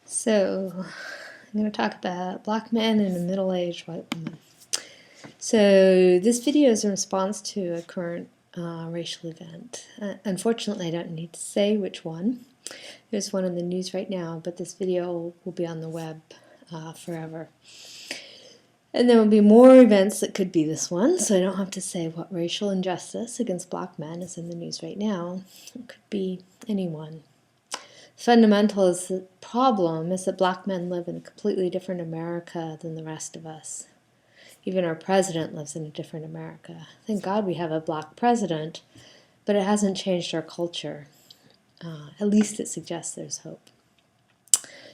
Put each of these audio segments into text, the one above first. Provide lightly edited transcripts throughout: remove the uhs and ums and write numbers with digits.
So, I'm going to talk about black men and a middle-aged white woman. So, this video is in response to a current racial event. Unfortunately, I don't need to say which one. There's one in the news right now, but this video will be on the web forever. And there will be more events that could be this one, so I don't have to say what racial injustice against black men is in the news right now. It could be anyone. Fundamental is the problem is that black men live in a completely different America than the rest of us. Even our president lives in a different America. Thank God we have a black president, but it hasn't changed our culture. At least it suggests there's hope.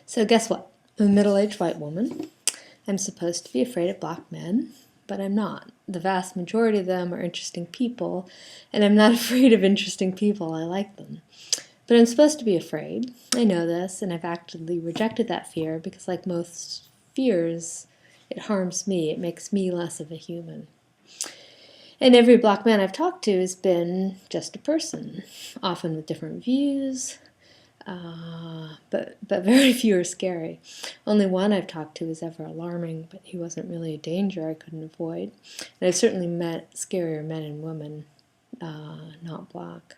So guess what? I'm a middle-aged white woman. I'm supposed to be afraid of black men, but I'm not. The vast majority of them are interesting people, and I'm not afraid of interesting people. I like them. But I'm supposed to be afraid. I know this, and I've actively rejected that fear because, like most fears, it harms me. It makes me less of a human. And every black man I've talked to has been just a person, often with different views, but very few are scary. Only one I've talked to was ever alarming, but he wasn't really a danger I couldn't avoid. And I've certainly met scarier men and women, not black.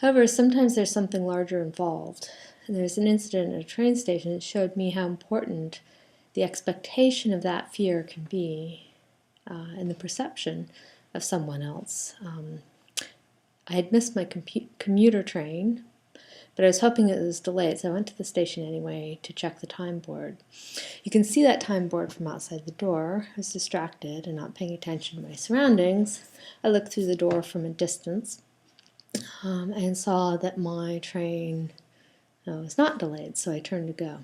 However, sometimes there's something larger involved. And there's an incident at a train station that showed me how important the expectation of that fear can be and the perception of someone else. I had missed my commuter train, but I was hoping it was delayed, so I went to the station anyway to check the time board. You can see that time board from outside the door. I was distracted and not paying attention to my surroundings. I looked through the door from a distance and saw that my train was not delayed, so I turned to go.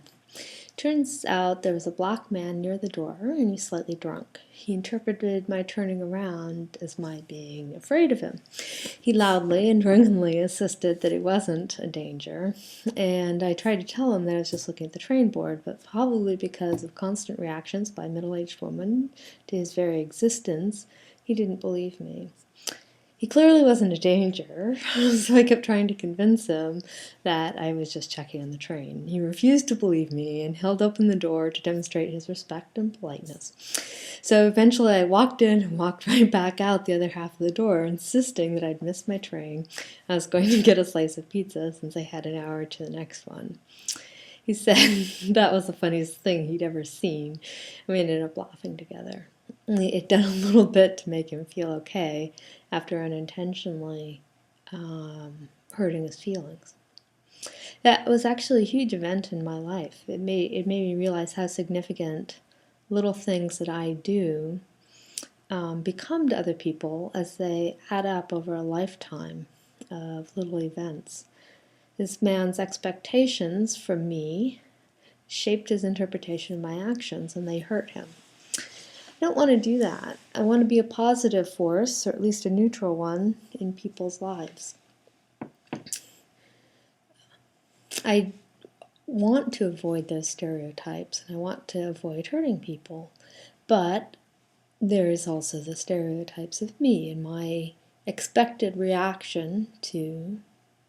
Turns out there was a black man near the door, and he was slightly drunk. He interpreted my turning around as my being afraid of him. He loudly and drunkenly insisted that he wasn't a danger, and I tried to tell him that I was just looking at the train board, but probably because of constant reactions by a middle-aged woman to his very existence, he didn't believe me. He clearly wasn't a danger, so I kept trying to convince him that I was just checking on the train. He refused to believe me and held open the door to demonstrate his respect and politeness. So eventually I walked in and walked right back out the other half of the door, insisting that I'd missed my train. I was going to get a slice of pizza since I had an hour to the next one. He said that was the funniest thing he'd ever seen. We ended up laughing together. It done a little bit to make him feel okay after unintentionally hurting his feelings. That was actually a huge event in my life. It made me realize how significant little things that I do become to other people as they add up over a lifetime of little events. This man's expectations from me shaped his interpretation of my actions, and they hurt him. I don't want to do that. I want to be a positive force, or at least a neutral one, in people's lives. I want to avoid those stereotypes, and I want to avoid hurting people. But there is also the stereotypes of me and my expected reaction to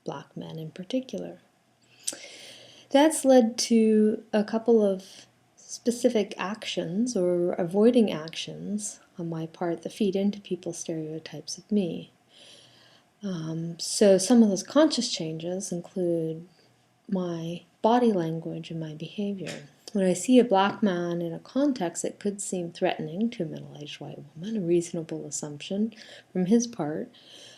black men in particular. That's led to a couple of specific actions or avoiding actions on my part that feed into people's stereotypes of me. So some of those conscious changes include my body language and my behavior. When I see a black man in a context that could seem threatening to a middle-aged white woman, a reasonable assumption from his part,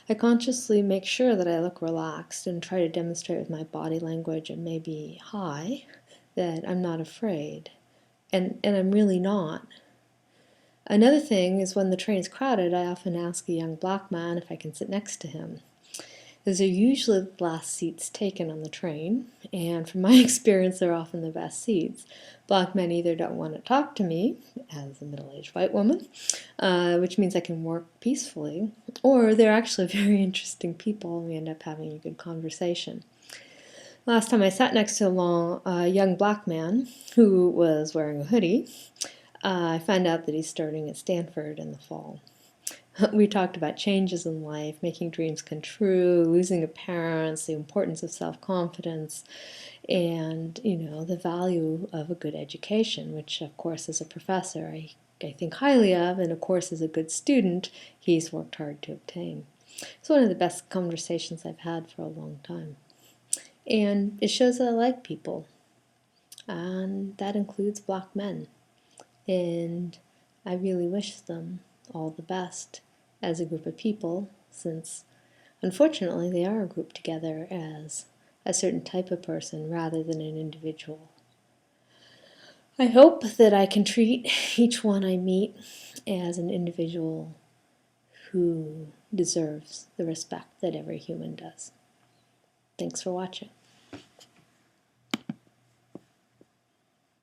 I consciously make sure that I look relaxed and try to demonstrate with my body language and maybe hi that I'm not afraid. And I'm really not. Another thing is when the train is crowded, I often ask a young black man if I can sit next to him. Those are usually the last seats taken on the train, and from my experience, they're often the best seats. Black men either don't want to talk to me, as a middle-aged white woman, which means I can work peacefully, or they're actually very interesting people, and we end up having a good conversation. Last time I sat next to a young black man who was wearing a hoodie, I found out that he's starting at Stanford in the fall. We talked about changes in life, making dreams come true, losing a parent, the importance of self-confidence, and the value of a good education, which of course as a professor I think highly of, and of course as a good student he's worked hard to obtain. It's one of the best conversations I've had for a long time. And it shows that I like people, and that includes Black men. And I really wish them all the best as a group of people, since unfortunately they are grouped together as a certain type of person rather than an individual. I hope that I can treat each one I meet as an individual who deserves the respect that every human does. Thanks for watching.